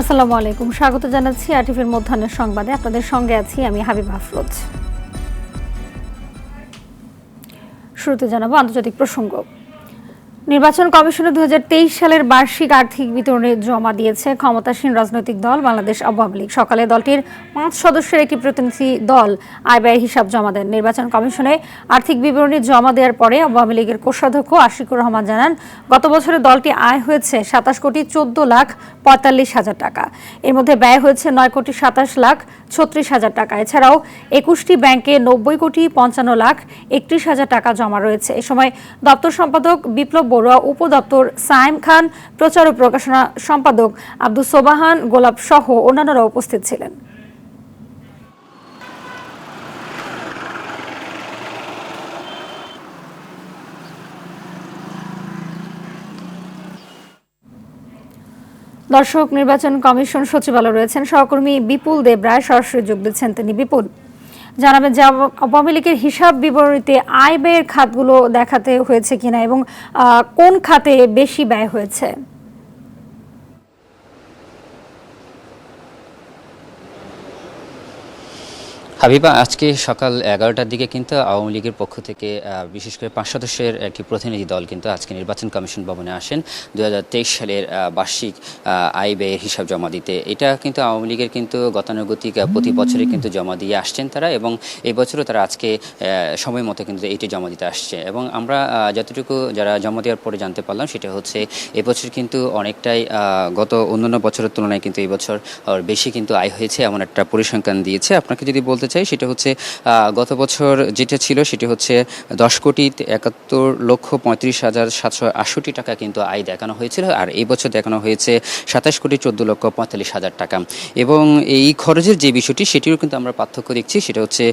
আসসালামু আলাইকুম, স্বাগত জানাচ্ছি আরটিভির মধ্যাহ্নের সংবাদে। আপনাদের সঙ্গে আছি আমি হাবিবা আফরোজ। শুরুতে জানাবো আন্তর্জাতিক প্রসঙ্গ। নির্বাচন কমিশনে 2023 সালের বার্ষিক আর্থিক বিবরণী জমা দিয়েছে ক্ষমতাসীন রাজনৈতিক দল বাংলাদেশ আওয়ামী লীগ। সকালে দলটির 5 সদস্যের একটি প্রতিনিধি দল আয় ব্যয়ের হিসাব জমা দেন। নির্বাচন কমিশনে আর্থিক বিবরণী জমা দেওয়ার পরে আওয়ামী লীগের কোষাধ্যক্ষ আশিকুর রহমান জানান, গত বছরে দলটি আয় হয়েছে 27,14,45,000 টাকা। এর মধ্যে ব্যয় হয়েছে 9,27,36,000 টাকা। এছাড়াও 21টি ব্যাংকে 90,55,31,000 টাকা জমা রয়েছে। এ সময় দপ্তর সম্পাদক বিপ্লব বড়ুয়া, উপদপ্তর সাইম খান, প্রচার ও প্রকাশনা সম্পাদক আব্দুস সোবাহান গোলাপ সহ অন্যান্যরা উপস্থিত ছিলেন। দর্শক, নির্বাচন কমিশন সচিবালয়ে রয়েছেন সহকর্মী বিপুল দেবরায়, সরাসরি যোগ দিচ্ছেন তিনি। বিপুল, জানাবেন যে আওয়ামী লীগের হিসাব বিবরণীতে আয় ব্যয়ের খাতগুলো দেখাতে হয়েছে কিনা এবং কোন খাতে বেশি ব্যয় হয়েছে। হাবিবা, আজকে সকাল 11টার দিকে কিন্তু আওয়ামী লীগের পক্ষ থেকে বিশেষ করে 5 সদস্যের একটি প্রতিনিধি দল কিন্তু আজকে নির্বাচন কমিশন ভবনে আসেন 2023 সালের বার্ষিক আয় ব্যয়ের হিসাব জমা দিতে। এটা কিন্তু আওয়ামী লীগের কিন্তু গতানুগতিক প্রতি বছরে কিন্তু জমা দিয়ে আসছেন তারা, এবং এই বছরও তারা আজকে সময় মতো কিন্তু এটি জমা দিতে আসছে। এবং আমরা যতটুকু যারা জমা দেওয়ার পরে জানতে পারলাম সেটা হচ্ছে এবছর কিন্তু অনেকটাই গত অন্যান্য বছরের তুলনায় কিন্তু এই বছর বেশি কিন্তু আয় হয়েছে, এমন একটা পরিসংখ্যান দিয়েছে। আপনাকে যদি বলতে চাই সেটা হচ্ছে গত বছর যেটা ছিল সেটি হচ্ছে 10,71,35,768 টাকা কিন্তু আয় দেখানো হয়েছিল, আর এই বছর দেখানো হয়েছে 27,14,45,000 টাকা। এবং এই খরচের যে বিষয়টি সেটিও কিন্তু আমরা পার্থক্য দেখছি। সেটা হচ্ছে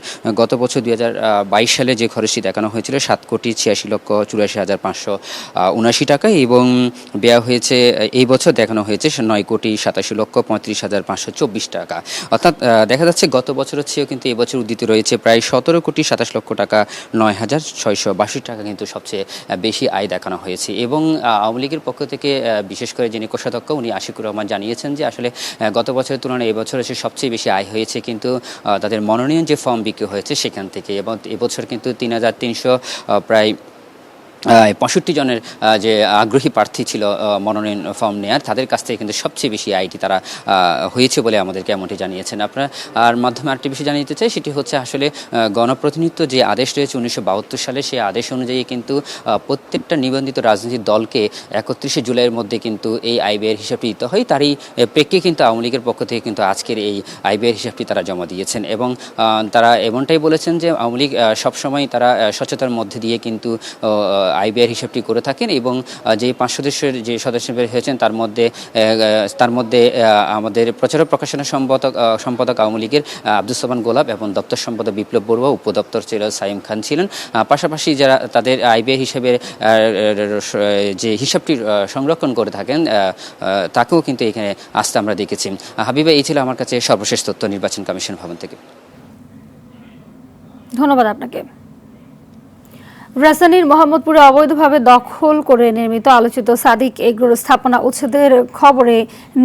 গত বছর 2022 সালে যে খরচটি দেখানো হয়েছিল 7,86,84,579 টাকা, এবং ব্যয় হয়েছে এই বছর দেখানো হয়েছে 9,87,35,524 টাকা। অর্থাৎ দেখা যাচ্ছে গত বছরের চেয়েও কিন্তু এবছর উদ্ধৃত রয়েছে প্রায় 17,27,00,000 টাকা, 9,662 টাকা কিন্তু সবচেয়ে বেশি আয় দেখানো হয়েছে। এবং আওয়ামী লীগের পক্ষ থেকে বিশেষ করে যিনি কোষাধ্যক্ষ উনি আশিকুর রহমান জানিয়েছেন যে আসলে গত বছরের তুলনায় এবছর এসে সবচেয়ে বেশি আয় হয়েছে কিন্তু তাদের মনোনয়ন যে ফর্ম বিক্রি হয়েছে সেখান থেকে। এবং এবছর কিন্তু 3,300 প্রায় 65 জনের যে আগ্রহী প্রার্থী ছিল মনোনয়ন ফর্ম নেয়ার, তাদের কাছ থেকে কিন্তু সবচেয়ে বেশি আয়টি তারা হয়েছে বলে আমাদেরকে এমনটি জানিয়েছেন। আপনার আর মাধ্যমে আরেকটি বিষয় জানিয়ে দিতে চাই, সেটি হচ্ছে আসলে গণপ্রতিনিধিত্ব যে আদেশ রয়েছে 1972 সালে, সেই আদেশ অনুযায়ী কিন্তু প্রত্যেকটা নিবন্ধিত রাজনৈতিক দলকে 31 জুলাইয়ের মধ্যে কিন্তু এই আয় ব্যয়ের হিসাবটি দিতে হয়। তারই প্রেক্ষে কিন্তু আওয়ামী লীগের পক্ষ থেকে কিন্তু আজকের এই আয় ব্যয়ের হিসাবটি তারা জমা দিয়েছেন। এবং তারা এমনটাই বলেছেন যে আওয়ামী লীগ সবসময় তারা স্বচ্ছতার মধ্যে দিয়ে কিন্তু আয় ব্যয়ের হিসাবটি করে থাকেন। এবং যে 5 সদস্যের যে সদস্য বের হয়েছেন তার মধ্যে আমাদের প্রচার ও প্রকাশনা সম্পাদক আওয়ামী লীগের আব্দুস সোবাহান গোলাপ এবং দপ্তর সম্পাদক বিপ্লব বড়ুয়া, উপদপ্তর ছিল সাইম খান ছিলেন। পাশাপাশি যারা তাদের আয় ব্যয় হিসেবে যে হিসাবটি সংরক্ষণ করে থাকেন তাকেও কিন্তু এখানে আসতে আমরা দেখেছি। হাবিবা, এই ছিল আমার কাছে সর্বশেষ তথ্য নির্বাচন কমিশন ভবন থেকে। ধন্যবাদ আপনাকে। রাজধানীর মোহাম্মদপুরে অবৈধভাবে দখল করে নির্মিত আলোচিত সাদিক এগ্রোর স্থাপনা উচ্ছেদের খবরে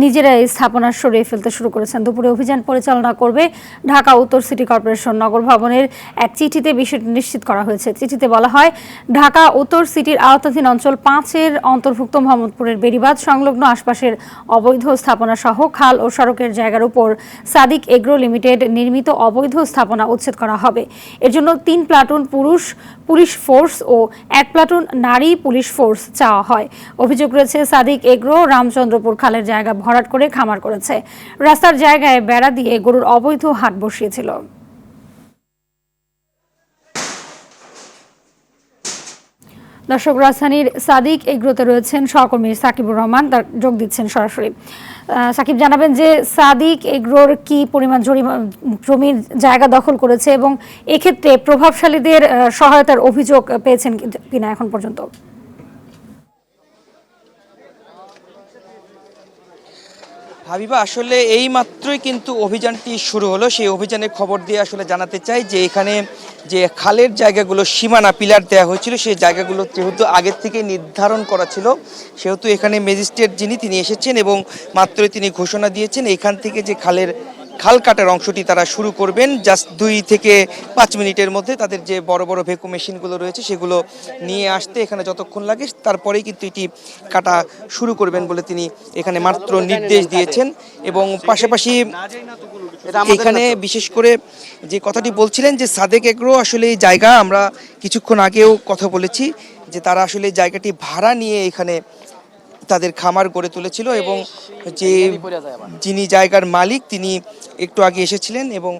নিজেরাই স্থাপনা সরিয়ে ফেলতে শুরু করেছেন। দুপুরে অভিযান পরিচালনা করবে ঢাকা উত্তর সিটি কর্পোরেশন। নগর ভবনের এক চিঠিতে বিষয়টি নিশ্চিত করা হয়েছে। চিঠিতে বলা হয়, ঢাকা উত্তর সিটির আওতাধীন অঞ্চল 5-এর অন্তর্ভুক্ত মোহাম্মদপুরের বেড়িবাঁধ সংলগ্ন আশপাশের অবৈধ স্থাপনা সহ খাল ও সড়কের জায়গার উপর সাদিক এগ্রো লিমিটেড নির্মিত অবৈধ স্থাপনা উচ্ছেদ করা হবে। এর জন্য 3 প্লাটুন পুলিশ ফোর্স ও 1 প্লাটুন নারী পুলিশ ফোর্স চাওয়া হয়। অভিযোগ রয়েছে সাদিক এগ্রো রামচন্দ্রপুর খালের জায়গা ভরাট করে খামার করেছে, রাস্তার জায়গায় বেড়া দিয়ে গরুর অবৈধ হাট বসিয়েছিল। দর্শক, রাজধানীর সাদিক এগ্রোতে রয়েছেন সহকর্মী সাকিবুর রহমান, তার যোগ দিচ্ছেন সরাসরি। সাকিব, জানাবেন যে সাদিক এগ্রোর কি পরিমাণ জমির জায়গা দখল করেছে এবং এক্ষেত্রে প্রভাবশালীদের সহায়তার অভিযোগ পেয়েছেন কিনা এখন পর্যন্ত? হাবিবা, আসলে এই মাত্রই কিন্তু অভিযানটি শুরু হলো। সেই অভিযানের খবর দিয়ে আসলে জানাতে চাই যে এখানে যে খালের জায়গাগুলো সীমানা পিলার দেওয়া হয়েছিল, সেই জায়গাগুলো যেহেতু আগের থেকে নির্ধারণ করা ছিল, সেহেতু এখানে ম্যাজিস্ট্রেট তিনি এসেছেন এবং মাত্রই তিনি ঘোষণা দিয়েছেন এখান থেকে যে খাল কাটার অংশটি তারা শুরু করবেন। জাস্ট 2 থেকে 5 মিনিটের মধ্যে তাদের যে বড় বড় ভেকু মেশিনগুলো রয়েছে সেগুলো নিয়ে আসতে এখানে যতক্ষণ লাগে তারপরেই কিন্তু এটি কাটা শুরু করবেন বলে তিনি এখানে মাত্র নির্দেশ দিয়েছেন। এবং পাশাপাশি এখানে বিশেষ করে যে কথাটি বলছিলেন যে সাদেক এগ্রো আসলে এই জায়গা, আমরা কিছুক্ষণ আগেও কথা বলেছি যে তারা আসলে এই জায়গাটি ভাড়া নিয়ে এখানে তাদের খামার গড়ে তুলেছিল এবং যিনি জায়গার মালিক তিনি একটু আগে এসেছিলেন এবং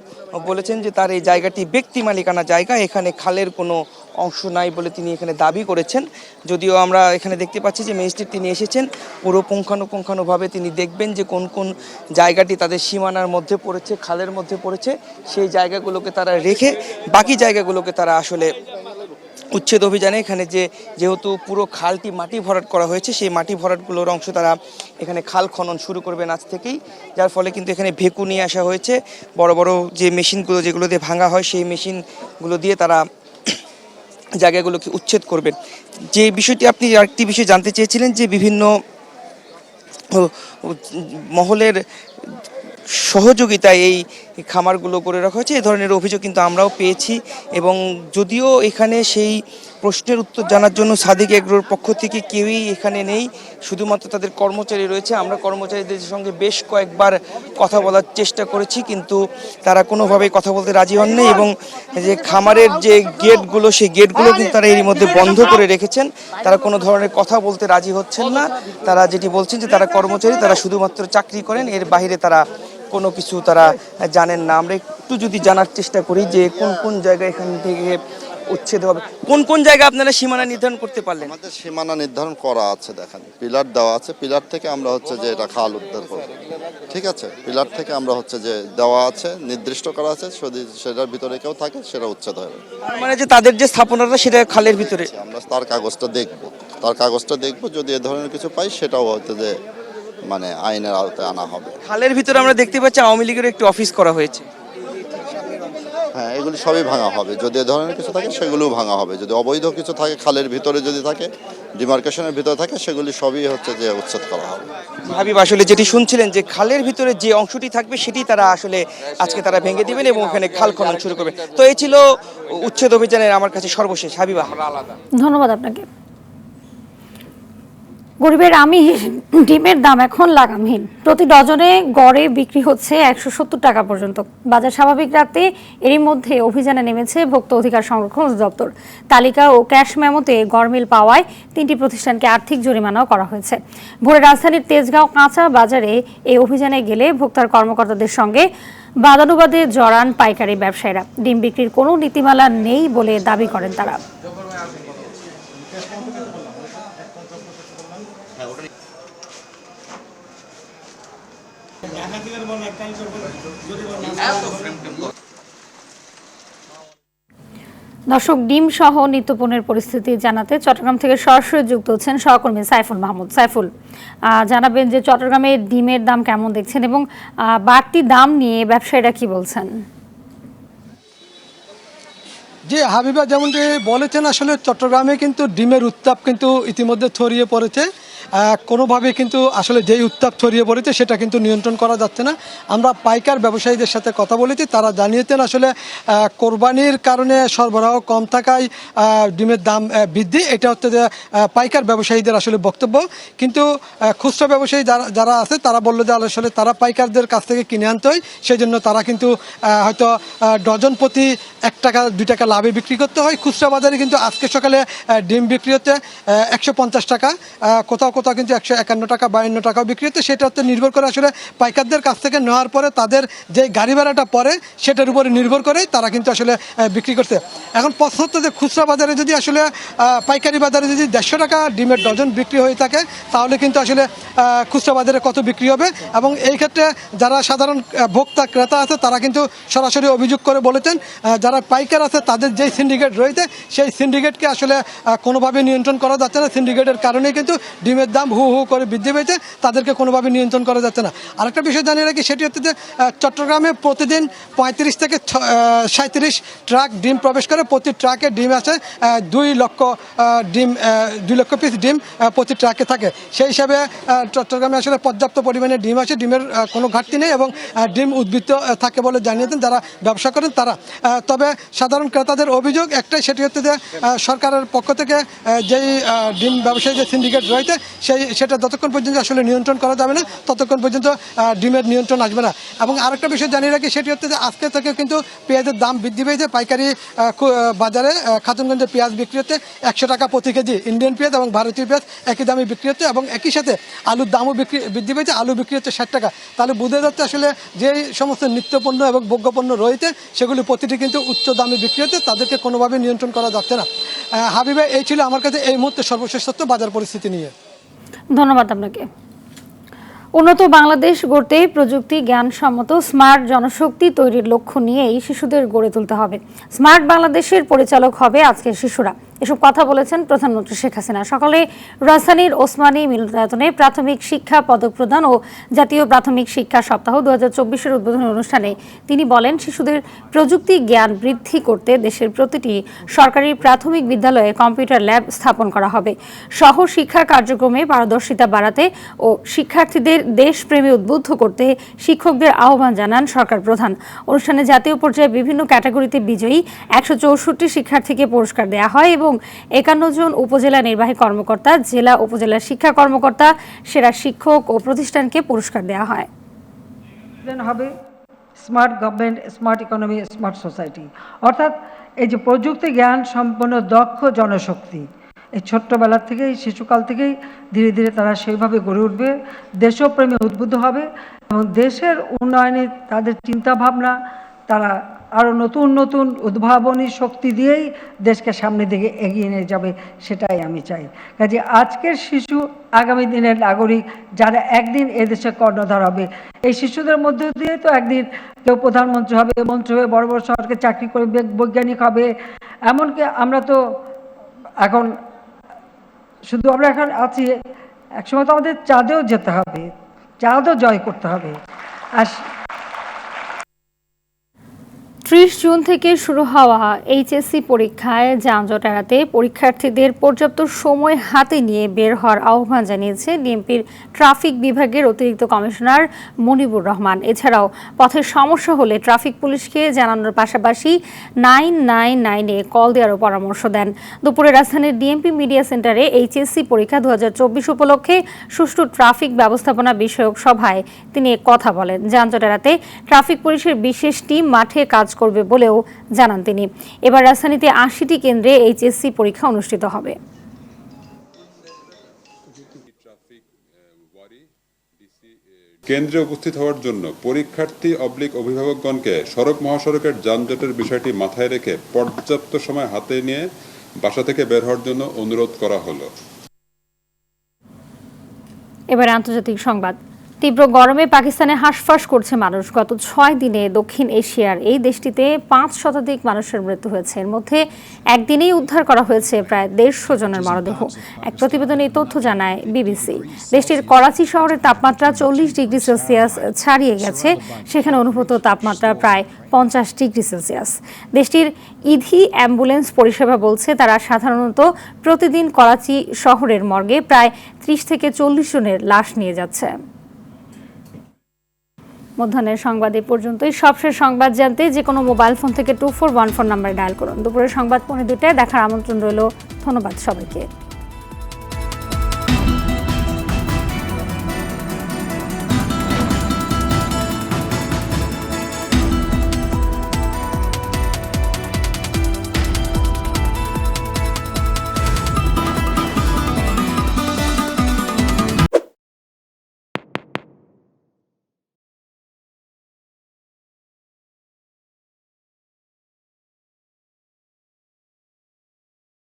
বলেছেন যে তার এই জায়গাটি ব্যক্তি মালিকানা জায়গা, এখানে খালের কোনো অংশ নাই বলে তিনি এখানে দাবি করেছেন। যদিও আমরা এখানে দেখতে পাচ্ছি যে ম্যাজিস্ট্রেট তিনি এসেছেন, পুরো পুঙ্খানুপুঙ্খানুভাবে তিনি দেখবেন যে কোন কোন জায়গাটি তাদের সীমানার মধ্যে পড়েছে, খালের মধ্যে পড়েছে, সেই জায়গাগুলোকে তারা রেখে বাকি জায়গাগুলোকে তারা আসলে উচ্ছেদ অভিযানে এখানে যেহেতু পুরো খালটি মাটি ভরাট করা হয়েছে, সেই মাটি ভরাটগুলোর অংশ তারা এখানে খাল খনন শুরু করবেন আজ থেকেই, যার ফলে কিন্তু এখানে ভেকু নিয়ে আসা হয়েছে। বড় বড় যে মেশিনগুলো যেগুলো দিয়ে ভাঙা হয় সেই মেশিনগুলো দিয়ে তারা জায়গাগুলোকে উচ্ছেদ করবেন। যে বিষয়টি আপনি আরেকটি বিষয় জানতে চেয়েছিলেন যে বিভিন্ন মহলের সহযোগিতায় এই খামারগুলো করে রাখা হয়েছে, এই ধরনের অভিযোগ কিন্তু আমরাও পেয়েছি। এবং যদিও এখানে সেই প্রশ্নের উত্তর জানার জন্য সাদেক এগ্রোর পক্ষ থেকে কেউই এখানে নেই, শুধুমাত্র তাদের কর্মচারী রয়েছে। আমরা কর্মচারীদের সঙ্গে বেশ কয়েকবার কথা বলার চেষ্টা করেছি, কিন্তু তারা কোনোভাবেই কথা বলতে রাজি হননি এবং যে খামারের যে গেটগুলো সেই গেটগুলো কিন্তু তারা এরই মধ্যে বন্ধ করে রেখেছেন। তারা কোনো ধরনের কথা বলতে রাজি হচ্ছেন না। তারা যেটি বলছেন যে তারা কর্মচারী, তারা শুধুমাত্র চাকরি করেন, এর বাইরে তারা কোনো কিছু তারা জানেন না। আমরা একটু যদি জানার চেষ্টা করি যে কোন কোন জায়গায় এখান থেকে উচ্ছেদ হবে, কোন কোন জায়গা আপনারা সীমানা নির্ধারণ করতে পারলেন? আমাদের সীমানা নির্ধারণ করা আছে, দেখেন পিলার দেওয়া আছে, পিলার থেকে আমরা হচ্ছে যে এটা খাল উদ্ধার করব, ঠিক আছে। পিলার থেকে আমরা হচ্ছে যে দেওয়া আছে, নির্দিষ্ট করা আছে, যদি সেটার ভিতরে কেউ থাকে সেটা উচ্ছেদ হবে। মানে যে তাদের যে স্থাপনাটা সেটা খালের ভিতরে, আমরা তার কাগজটা দেখব, যদি এ ধরনের কিছু পাই সেটাও হয়তো যে মানে আইনের আওতায় আনা হবে। খালের ভিতরে আমরা দেখতে পাচ্ছি আওয়ামী লীগের একটি অফিস করা হয়েছে। হ্যাঁ, এগুলি সবই ভাঙা হবে, যদি এ ধরনের কিছু থাকে সেগুলোও ভাঙা হবে। যদি অবৈধ কিছু থাকে খালের ভিতরে যদি থাকে, ডিমার্কেশনের ভিতরে থাকে, সেগুলি সবই হচ্ছে যে উচ্ছেদ করা হবে। হাবিব, আসলে যেটি শুনছিলেন যে খালের ভিতরে যে অংশটি থাকবে সেটি তারা আসলে আজকে তারা ভেঙে দিবেন এবং ওখানে খাল খনন শুরু করবেন। তো এই ছিল উচ্ছেদ অভিযানের আমার কাছে সর্বশেষ। হাবিবা, ধন্যবাদ আপনাকে। গরিবের আমি ডিমের দাম এখন লাগামহীন, প্রতি ডজনে গড়ে বিক্রি হচ্ছে 170 টাকা পর্যন্ত। বাজার স্বাভাবিক রাখতে এরই মধ্যে অভিযানে নেমেছে ভোক্তা অধিকার সংরক্ষণ অধিদপ্তর। তালিকা ও ক্যাশ মেমোতে গড়মিল পাওয়ায় 3টি প্রতিষ্ঠানকে আর্থিক জরিমানাও করা হয়েছে। ভোরে রাজধানীর তেজগাঁও কাঁচা বাজারে এই অভিযানে গেলে ভোক্তার কর্মকর্তাদের সঙ্গে বাদানুবাদে জড়ান পাইকারি ব্যবসায়ীরা। ডিম বিক্রির কোনো নীতিমালা নেই বলে দাবি করেন তারা। দর্শক, ডিম সহ নিত্যপণ্যের পরিস্থিতি জানাতে চট্টগ্রাম থেকে সরাসরি যুক্ত হচ্ছেন সহকর্মী সাইফুল মাহমুদ। সাইফুল, জানাবেন যে চট্টগ্রামে ডিমের দাম কেমন দেখছেন এবং বাড়তি দাম নিয়ে ব্যবসায়ীরা কি বলছেন? জি হাবিবা, যেমনটি বলেছেন, আসলে চট্টগ্রামে কিন্তু ডিমের উত্তাপ কিন্তু ইতিমধ্যে ছড়িয়ে পড়েছে। কোনোভাবে কিন্তু আসলে যেই উত্তাপ ছড়িয়ে পড়েছে সেটা কিন্তু নিয়ন্ত্রণ করা যাচ্ছে না। আমরা পাইকার ব্যবসায়ীদের সাথে কথা বলেছি, তারা জানিয়েছেন আসলে কোরবানির কারণে সরবরাহ কম থাকায় ডিমের দাম বৃদ্ধি, এটা হচ্ছে যে পাইকার ব্যবসায়ীদের আসলে বক্তব্য। কিন্তু খুচরা ব্যবসায়ী যারা আছে তারা বললো যে আসলে তারা পাইকারদের কাছ থেকে কিনে আনতে হয়, সেই জন্য তারা কিন্তু হয়তো ডজন প্রতি 1 টাকা 2 টাকা লাভে বিক্রি করতে হয়। খুচরা বাজারে কিন্তু আজকে সকালে ডিম বিক্রি হচ্ছে 150 টাকা, কোথাও কোথাও কিন্তু 151 টাকা 52 টাকাও বিক্রি হচ্ছে। সেটা হচ্ছে নির্ভর করে আসলে পাইকারদের কাছ থেকে নেওয়ার পরে তাদের যে গাড়ি ভাড়াটা পড়ে সেটার উপরে নির্ভর করেই তারা কিন্তু আসলে বিক্রি করছে। এখন প্রশ্ন হচ্ছে যে খুচরা বাজারে যদি আসলে পাইকারি বাজারে যদি 150 টাকা ডিমের ডজন বিক্রি হয়ে থাকে তাহলে কিন্তু আসলে খুচরা বাজারে কত বিক্রি হবে। এবং এই ক্ষেত্রে যারা সাধারণ ভোক্তা ক্রেতা আছে তারা কিন্তু সরাসরি অভিযোগ করে বলেছেন যারা পাইকার আছে তাদের তাদের যেই সিন্ডিকেট রয়েছে সেই সিন্ডিকেটকে আসলে কোনোভাবে নিয়ন্ত্রণ করা যাচ্ছে না। সিন্ডিকেটের কারণেই কিন্তু ডিমের দাম হু হু করে বৃদ্ধি পেয়েছে, তাদেরকে কোনোভাবে নিয়ন্ত্রণ করা যাচ্ছে না। আরেকটা বিষয় জানিয়ে রাখি, সেটি হচ্ছে যে চট্টগ্রামে প্রতিদিন 35 থেকে 37 ট্রাক ডিম প্রবেশ করে। প্রতি ট্রাকে ডিম আছে 2 লক্ষ পিস ডিম প্রতি ট্রাকে থাকে। সেই হিসাবে চট্টগ্রামে আসলে পর্যাপ্ত পরিমাণে ডিম আছে, ডিমের কোনো ঘাটতি নেই এবং ডিম উদ্বৃত্ত থাকে বলে জানিয়েছেন যারা ব্যবসা করেন তারা। তবে সাধারণ ক্রেতাদের অভিযোগ একটাই, সেটি হচ্ছে যে সরকারের পক্ষ থেকে যেই ডিম ব্যবসায়ী যে সিন্ডিকেট রয়েছে সেটা যতক্ষণ পর্যন্ত আসলে নিয়ন্ত্রণ করা যাবে না ততক্ষণ পর্যন্ত ডিমের নিয়ন্ত্রণ আসবে না। এবং আরেকটা বিষয় জানিয়ে রাখি, সেটি হচ্ছে যে আজকে থেকে কিন্তু পেঁয়াজের দাম বৃদ্ধি পেয়েছে। পাইকারি বাজারে খাতুনগঞ্জের পেঁয়াজ বিক্রি হচ্ছে 100 টাকা প্রতি কেজি। ইন্ডিয়ান পেঁয়াজ এবং ভারতীয় পেঁয়াজ একই দামে বিক্রি হচ্ছে এবং একই সাথে আলুর দামও বৃদ্ধি পেয়েছে। আলু বিক্রি হচ্ছে 60 টাকা। তাহলে বোঝা যাচ্ছে আসলে যেই সমস্ত নিত্যপণ্য এবং ভোগ্যপণ্য রয়েছে সেগুলি প্রতিটি কিন্তু উচ্চ দামে বিক্রি হচ্ছে, তাদেরকে কোনোভাবে নিয়ন্ত্রণ করা যাচ্ছে না। হাবিবা, এই ছিল আমার কাছে এই মুহূর্তে সর্বশেষ তথ্য বাজার পরিস্থিতি নিয়ে। ধন্যবাদ আপনাকে। উন্নত বাংলাদেশ গড়তে প্রযুক্তি জ্ঞানসম্মত স্মার্ট জনশক্তি তৈরির লক্ষ্য নিয়েই শিশুদের গড়ে তুলতে হবে। স্মার্ট বাংলাদেশের পরিচালক হবে আজকের শিশুরা। এসব কথা বলেছেন প্রধানমন্ত্রী শেখ হাসিনা। সকালে রাজধানীর ওসমানী মিলনায়তনে প্রাথমিক শিক্ষা পদক প্রদান ও জাতীয় প্রাথমিক শিক্ষা সপ্তাহ 2024-এর উদ্বোধনী অনুষ্ঠানে তিনি বলেন, শিশুদের প্রযুক্তি জ্ঞান বৃদ্ধি করতে দেশের প্রতিটি সরকারি প্রাথমিক বিদ্যালয়ে কম্পিউটার ল্যাব স্থাপন করা হবে। সহ শিক্ষা কার্যক্রমে পারদর্শিতা বাড়াতে ও শিক্ষার্থীদের দেশপ্রেমে উদ্বুদ্ধ করতে শিক্ষকদের আহ্বান জানান সরকার প্রধান। অনুষ্ঠানে জাতীয় পর্যায়ে বিভিন্ন ক্যাটাগরিতে বিজয়ী 164 শিক্ষার্থীকে পুরস্কার দেওয়া হয় এবং 51 জন উপজেলা নির্বাহী কর্মকর্তা, জেলা উপজেলা শিক্ষা কর্মকর্তা, সেরা শিক্ষক ও প্রতিষ্ঠানকে পুরস্কার দেওয়া হয়। হবে smart government, smart economy, smart society, অর্থাৎ এই যে প্রযুক্তি জ্ঞান সম্পন্ন দক্ষ জনশক্তি, এই ছোট্টবেলা থেকেই শিশুকাল থেকেই ধীরে ধীরে তারা সেইভাবে গড়ে উঠবে, দেশপ্রেমে উদ্বুদ্ধ হবে এবং দেশের উন্নয়নে তাদের চিন্তাভাবনা তারা আরও নতুন নতুন উদ্ভাবনী শক্তি দিয়েই দেশকে সামনের দিকে এগিয়ে নিয়ে যাবে, সেটাই আমি চাই। কাজে আজকের শিশু আগামী দিনের নাগরিক, যারা একদিন এদেশে কর্ণধার হবে। এই শিশুদের মধ্য দিয়ে তো একদিন কেউ প্রধানমন্ত্রী হবে, মন্ত্রী হবে, বড় বড় সরকারি চাকরি করে বৈজ্ঞানিক হবে। এমনকি আমরা তো এখন শুধু আমরা এখন আছি, একসময় তো আমাদের চাঁদেও যেতে হবে, চাঁদও জয় করতে হবে। আর 30 জুন থেকে শুরু হওয়া এইচএসসি পরীক্ষায় যানজট এড়াতে পরীক্ষার্থীদের পর্যাপ্ত সময় হাতে নিয়ে বের হওয়ার আহ্বান জানিয়েছে ডিএমপির ট্রাফিক বিভাগের অতিরিক্ত কমিশনার মনিবুর রহমান। এছাড়াও পথের সমস্যা হলে ট্রাফিক পুলিশকে জানানোর পাশাপাশি 999-এ কল দেওয়ারও পরামর্শ দেন। দুপুরে রাজধানীর ডিএমপি মিডিয়া সেন্টারে এইচএসসি পরীক্ষা 2024 উপলক্ষে সুষ্ঠু ট্রাফিক ব্যবস্থাপনা বিষয়ক সভায় তিনি কথা বলেন। যানজট এড়াতে ট্রাফিক পুলিশের বিশেষ টিম মাঠে কাজ করবে বলেও জানান তিনি। এবার রাজধানীতে 80টি কেন্দ্রে এইচএসসি পরীক্ষা অনুষ্ঠিত হবে। কেন্দ্রে উপস্থিত হওয়ার জন্য পরীক্ষার্থী অভিভাবকগণকে সড়ক মহাসড়কের যানজটের বিষয়টি মাথায় রেখে পর্যাপ্ত সময় হাতে নিয়ে বাসা থেকে বের হওয়ার জন্য অনুরোধ করা হলো। এবার আন্তর্জাতিক সংবাদ। তীব্র গরমে পাকিস্তানে হাঁসফাঁস করছে মানুষ। গত 6 দিনে দক্ষিণ এশিয়ার এই দেশটিতে 5 শতাধিক মানুষের মৃত্যু হয়েছে। এর মধ্যে একদিনেই উদ্ধার করা হয়েছে প্রায় 150 জনের মরদেহ। এক প্রতিবেদনে এই তথ্য জানায় বিবিসি। দেশটির করাচি শহরের তাপমাত্রা 40 ডিগ্রি সেলসিয়াস ছাড়িয়ে গেছে। সেখানে অনুভূত তাপমাত্রা প্রায় 50 ডিগ্রি সেলসিয়াস। দেশটির ইধি অ্যাম্বুলেন্স পরিষেবা বলছে, তারা সাধারণত প্রতিদিন করাচি শহরের মর্গে প্রায় 30 থেকে 40 জনের লাশ নিয়ে যাচ্ছে। মধ্যাহ্নের সংবাদ এ পর্যন্তই। সবশেষ সংবাদ জানতে যে কোনো মোবাইল ফোন থেকে 2414 নাম্বারে ডায়াল করুন। দুপুরের সংবাদ 2:30টায় দেখার আমন্ত্রণ রইল। ধন্যবাদ সবাইকে।